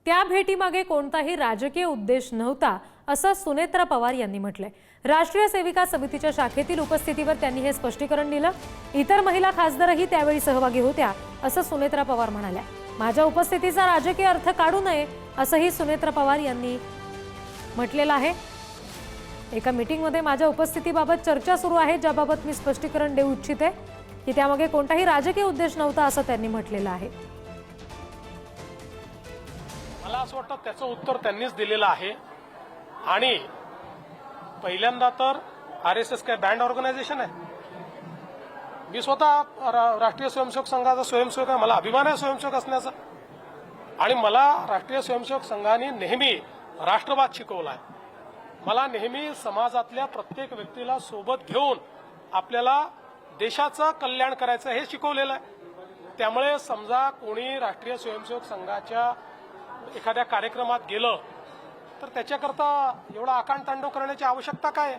त्या भेटीमागे कोणताही राजकीय उद्देश नव्हता असं सुनेत्रा पवार यांनी म्हटलंय। राष्ट्रीय सेविका समितीच्या शाखेतील उपस्थितीवर त्यांनी हे स्पष्टीकरण दिलं। इतर महिला खासदारही त्यावेळी सहभागी होत्या असं सुनेत्रा पवार म्हणाल्या। माझ्या उपस्थितीचा राजकीय अर्थ काढू नये असंही सुनेत्रा पवार यांनी म्हटलेलं आहे। एका मीटिंगमध्ये माझ्या उपस्थितीबाबत चर्चा सुरू आहे, ज्याबाबत मी स्पष्टीकरण देऊ इच्छिते की त्यामागे कोणताही राजकीय उद्देश नव्हता असं त्यांनी म्हटलेलं आहे। मला असं वाटतं त्याचं उत्तर त्यांनीच दिलेलं आहे। आणि पहिल्यांदा तर आरएसएस काय बँड ऑर्गनायझेशन आहे? मी स्वतः राष्ट्रीय स्वयंसेवक संघाचा स्वयंसेवक आहे, मला अभिमान आहे स्वयंसेवक असण्याचा। आणि मला राष्ट्रीय स्वयंसेवक संघाने नेहमी राष्ट्रवाद शिकवला आहे। मला नेहमी समाजातल्या प्रत्येक व्यक्तीला सोबत घेऊन आपल्याला देशाचं कल्याण करायचं हे शिकवलेलं आहे। त्यामुळे समजा कोणी राष्ट्रीय स्वयंसेवक संघाच्या एखाद्या कार्यक्रमात गेलं तर त्याच्याकरता एवढा आकांड तांडव करण्याची आवश्यकता काय आहे?